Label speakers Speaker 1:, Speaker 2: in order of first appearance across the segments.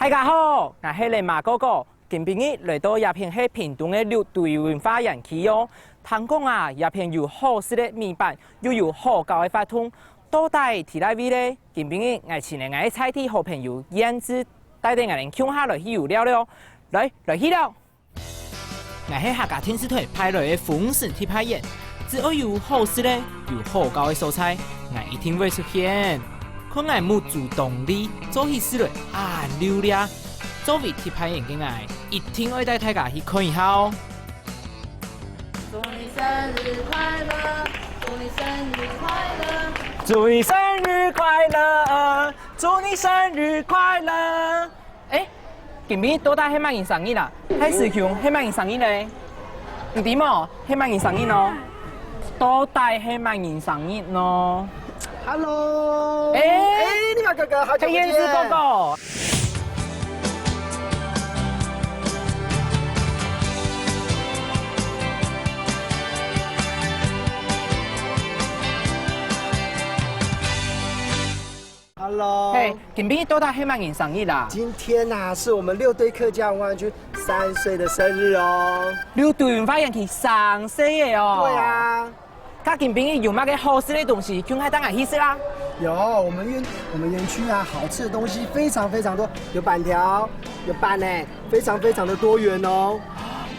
Speaker 1: 大家好，我是林马哥哥。今晡日来到叶片是屏东的六队文化园区哦。听讲啊，叶片有好吃的米饭，又有好高的法通，到底提来位呢？今晡日我请来我的菜地好朋友燕子，带领我们乡下来去游了了，来去了。我是客家天使队派来的丰盛铁派宴，只要有好吃的，有好高的蔬菜，我一定会出现。可我冇主动力做起事来溜俩，作为铁牌眼镜爱，一定会带大家去看一下哦。
Speaker 2: 祝你生日快乐，祝你生日快乐，
Speaker 1: 祝你生日快乐，祝你生日快乐。今晡多大黑马人生日啦？还是像黑马人生日呢？唔知么？黑马人生日咯？多大黑马人生日咯？
Speaker 3: Hello， 立马哥哥，好久不见。
Speaker 1: 燕子哥哥。
Speaker 3: Hello，
Speaker 1: 今晡多大黑马人生日啦？
Speaker 3: 今天呐、是我们六堆客家文化区3岁的生日哦。
Speaker 1: 六队文化园区3岁耶哦。
Speaker 3: 对啊。
Speaker 1: 他今晡日有乜嘅好吃的东西，就爱当来去食啦。
Speaker 3: 有，我们园区啊，好吃的东西非常多，有板条，有饭呢，非常的多元哦。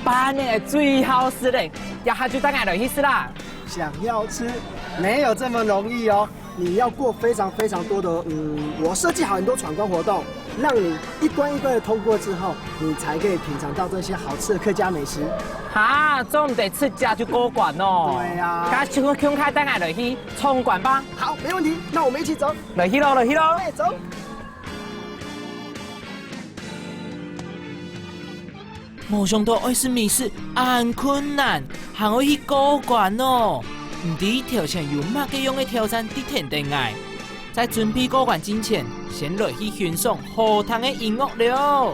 Speaker 1: 饭呢最好吃的，一下就当来去食啦。
Speaker 3: 想要吃，没有这么容易哦。你要过非常多的，我设计好很多闯关活动，让你一关一关的通过之后，你才可以品尝到这些好吃的客家美食。
Speaker 1: 哈，总唔得出家就过关哦。
Speaker 3: 对呀。
Speaker 1: 咁就向开等下来去闯关吧。
Speaker 3: 好，没问题，那我们一起走。
Speaker 1: 来去咯，来去咯。
Speaker 3: 走。
Speaker 1: 冇想到爱是美食很困难，还可以过关哦。唔知条前有乜嘅样嘅挑战啲田定挨。在准备过关之前，先来去欣赏好听嘅音乐了。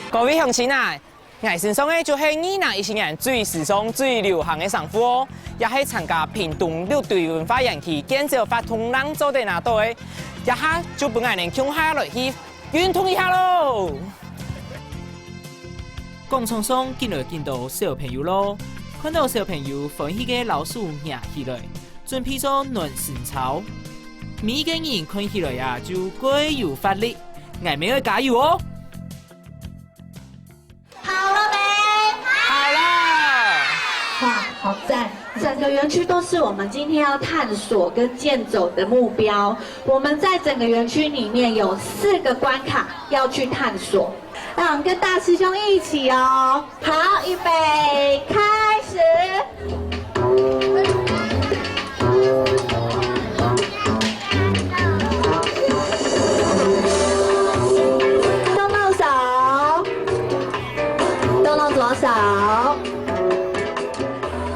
Speaker 1: 各位乡亲啊！ 我身上嘅就是2010年最时尚、最流行嘅衫裤哦，也係參加屏東六隊文化園區建設法通人做的那對，一下就俾我哋鄉下來去運動一下咯。廣場上見到小朋友咯，看到小朋友歡喜嘅老鼠壓起來，準備咗暖身操，每個人看起來呀就鬼有發力，我哋要加油哦！
Speaker 2: 好了没？
Speaker 1: 好了！
Speaker 2: 哇，好赞！整个园区都是我们今天要探索跟健走的目标。我们在整个园区里面有4个关卡要去探索，让我们跟大师兄一起哦。好，预备，开始。 左手，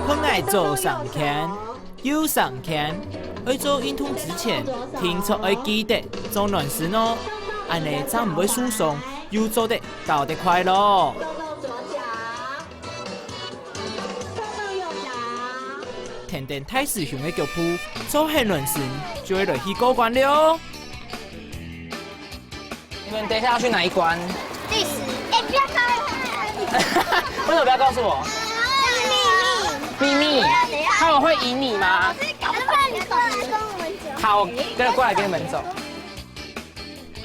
Speaker 1: 可爱左上看，右上看。在做运动之前，听出要记得做暖身哦，安尼才唔会受伤，又做得搞得快乐。
Speaker 2: 动动左脚，动动右脚。
Speaker 1: 田田太师兄的脚步，做起暖身就会来去过关了。你们等一下要去哪一关？
Speaker 4: 第10，不要开。
Speaker 1: 为什么不要告诉我？秘密。他们会赢你吗？好，跟过来跟你们走。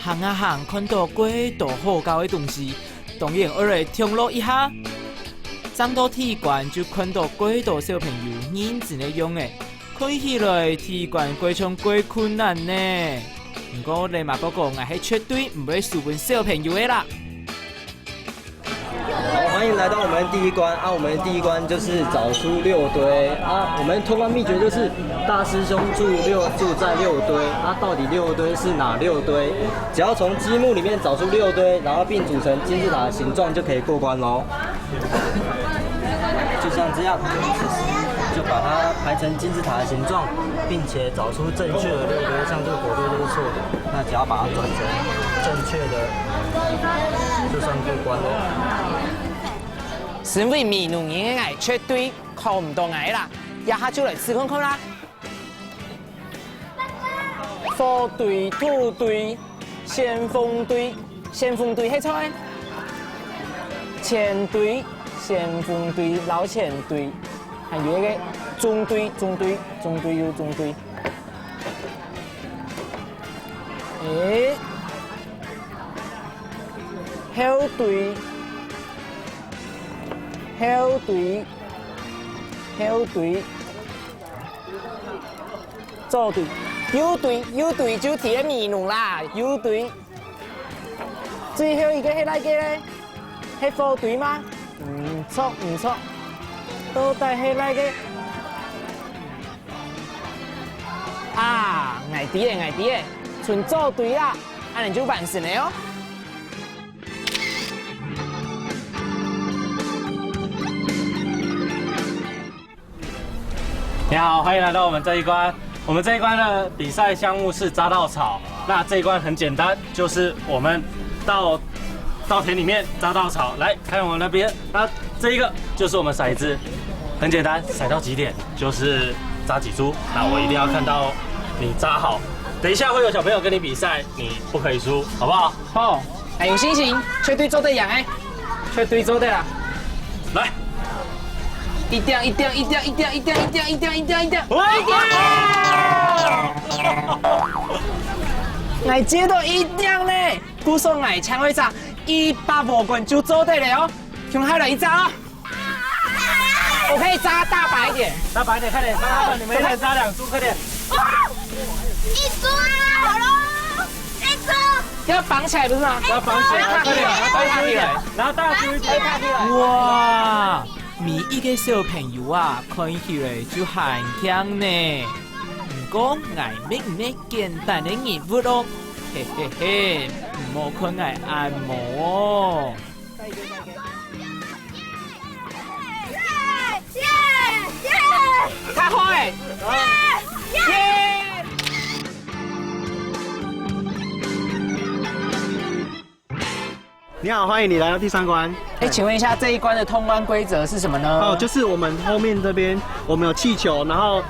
Speaker 1: 行啊行，看到几多好高的东西，当然要来停落一下。站到体育馆就看到几多小朋友认真的用诶，看起来体育馆非常几困难呢。不过你嘛哥哥，我是绝对唔会输给小朋友的啦。
Speaker 5: 好，欢迎来到我们第一关啊！我们第一关就是找出6堆啊！我们通关秘诀就是大师兄住在6堆啊！到底6堆是哪6堆？只要从积木里面找出6堆，然后并组成金字塔的形状，就可以过关喽。就像这样，就把它排成金字塔的形状，并且找出正确的6堆，像这个火堆都是错的，那只要把它转成正确的，就算过关了。
Speaker 1: 身为迷路人的我，绝对靠唔到我啦！一下就来试看看啦。火堆、土堆、先锋堆、先锋队迄出，前队、先锋队、老前队，还有那个中队有中队。后队，左队，右队就铁米弄啦，右队。最后一个是哪个咧？是副队吗？唔错，都带是哪个？啊，矮啲嘅，剩左队啦，安尼就完成了哦。
Speaker 6: 你好，欢迎来到我们这一关。我们这一关的比赛项目是扎稻草。那这一关很简单，就是我们到田里面扎稻草。来看我那边，那这一个就是我们骰子，很简单，骰到几点就是扎几株。那我一定要看到你扎好。等一下会有小朋友跟你比赛，你不可以输，好不好？
Speaker 1: 好，还有信心，绝对做得赢诶，绝对做得啦。
Speaker 6: 来。
Speaker 1: 一定！我接到一定呢，估算我抢会扎150棍就做得了哦，从海来一扎哦。我可以扎大白一点，
Speaker 6: 快点，你们一人扎2株，快点。
Speaker 4: 一株啊，好咯，一株。
Speaker 1: 要绑起来不是吗？
Speaker 6: 要绑起来，快点，
Speaker 1: 绑起来，
Speaker 6: 然后大株一点，
Speaker 1: 绑起来。哇！每一个小朋友啊，看起来就很强呢。不过挨咩唔咩简单的任务咯，嘿嘿嘿，唔好看挨按摩哦。太好诶！耶！
Speaker 3: 你好，欢迎你来到第3关。
Speaker 1: 请问一下这一关的通关规则是什么呢？
Speaker 3: 哦，就是我们后面这边我们有气球，然后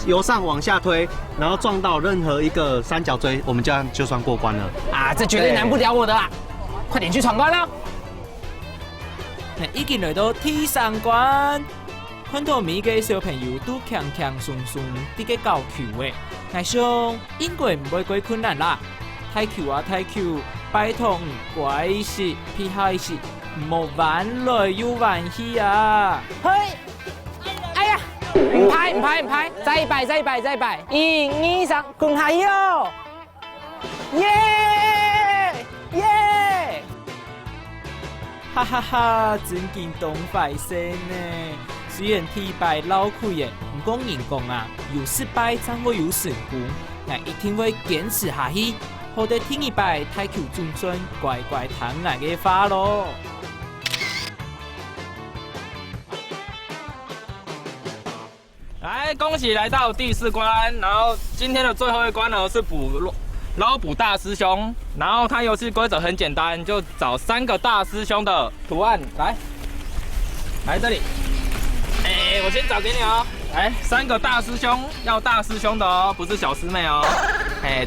Speaker 3: 由上往下推，然后撞到任何一个三角锥，我们这样就算过关了。
Speaker 1: 啊，这绝对难不了我的啦！快点去闯关啦！那已经来到第3关，看到每个小朋友都强强松松伫个搞球诶，我想应该唔会过困难啦。太球啊太球，拜托乖些，皮下些，唔好玩来又玩去啊！嘿，哎呀，唔拍，再一摆，1、2、3，滚下去哦！耶！哈哈哈，真见动快先呢。虽然失败老亏嘅，唔讲人讲啊，有失败才会有成功，我一定会坚持下去。好在听一摆太球中准，乖乖听我嘅话咯。
Speaker 6: 来，恭喜来到第4关，然后今天的最后一关呢是捞捕大师兄，然后它游戏规则很简单，就找3个大师兄的图案来这里，我先找给你哦。来，3个大师兄，要大师兄的哦，不是小师妹哦。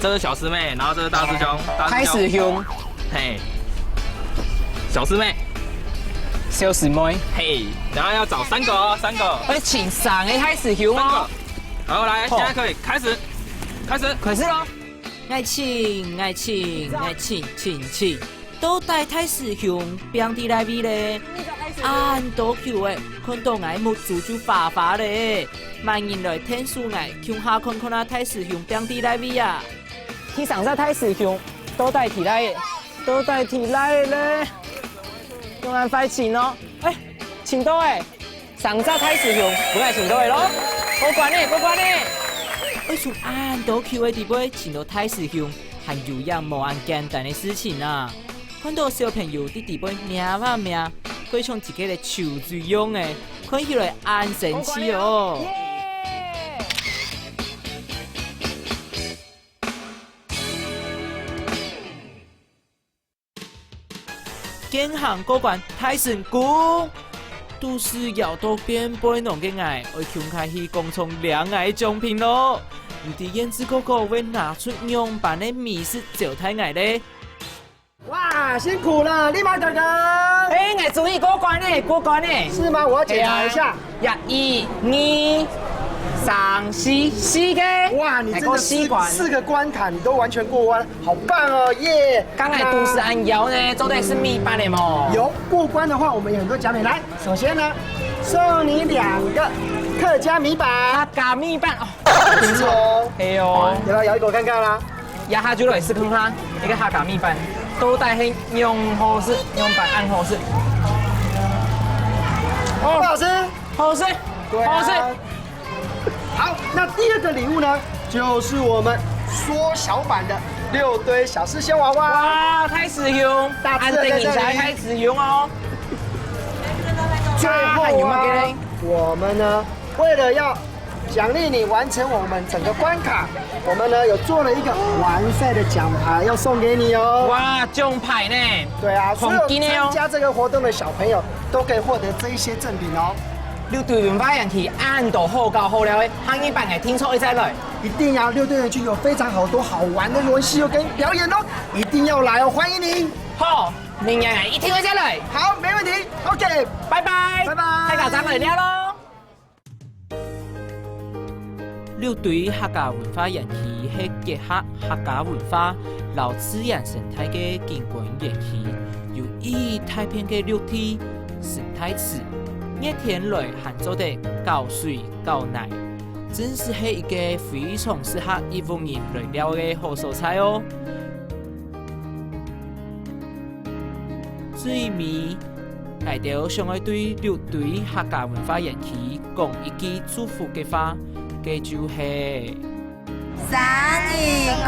Speaker 6: 这是小师妹，然后这是大师兄。
Speaker 1: 太师兄，
Speaker 6: 小师妹，
Speaker 1: 小师妹，
Speaker 6: 然后要找3个哦，3个。
Speaker 1: 请3个太师兄哦。
Speaker 6: 好，来，现在可以开始，
Speaker 1: 开始咯。爱请，都带太师兄变伫来位咧。按多球诶，看到我木主就发发咧。万人来天数爱，向下看看啊太师兄变伫来位啊。去上只太师兄都带起来咧。用按快请哦，请到诶，上只太师兄不爱请到诶咯。过关咧。为从按多球诶地位请到太师兄，还有样无按简单的事情啊。看到小朋友伫地位命，非常自己的球最勇诶，看起来安神气哦。健行过关太成功，都是要到边杯弄嘅爱，我强开去共创两爱奖品咯。唔知燕子哥哥会拿出样板的米是招太爱咧？
Speaker 3: 哇！哇，辛苦了，立马哥哥。
Speaker 1: 哎，你注意过关呢，过关呢。
Speaker 3: 是吗？我要检查一下。
Speaker 1: 1、2、3、4个。
Speaker 3: 哇，你真的4个关卡你都完全过关，好棒哦，耶！
Speaker 1: 刚才都是按摇呢，做的是米班的嘛。
Speaker 3: 有过关的话，我们有很多奖品。来，首先呢，送你2个客家米板，
Speaker 1: 客家米板哦，
Speaker 3: 不错哦。
Speaker 1: 哎呦，
Speaker 3: 要不要咬一口看看啦？
Speaker 1: 压下就来试看看，一个客家米板，都带是用好式，用板按好式。
Speaker 3: 哦，好吃，
Speaker 1: 好吃，好吃。
Speaker 3: 好，那第2个礼物呢，就是我们缩小版的6堆小狮仙娃娃。
Speaker 1: 哇，太实用，安定一下太实用哦。
Speaker 3: 最后啊，我们呢，为了要奖励你完成我们整个关卡，我们呢有做了一个完赛的奖牌要送给你哦。
Speaker 1: 哇，奖牌呢？
Speaker 3: 对啊，所有参加这个活动的小朋友都可以获得这一些赠品哦。
Speaker 1: 6队文化园区按到好高好了的，行业办的听说一再来，
Speaker 3: 一定要6队园区有非常多好玩的游戏要给你表演哦，一定要来哦，欢迎您。
Speaker 1: 好，明年一定会再来。
Speaker 3: 好，没问题。OK，
Speaker 1: 拜拜，
Speaker 3: 拜拜，
Speaker 1: 大家再来聊咯。6队客家文化园区是结合客家文化、老自然生态的景观园区，由以太平的绿地、生态池、热天来合作的高水高奶，真是一个非常适合一般人来了的好蔬菜哦。最尾，大家想要对6队客家文化园区讲一句祝福的话，这就是
Speaker 4: 3、2、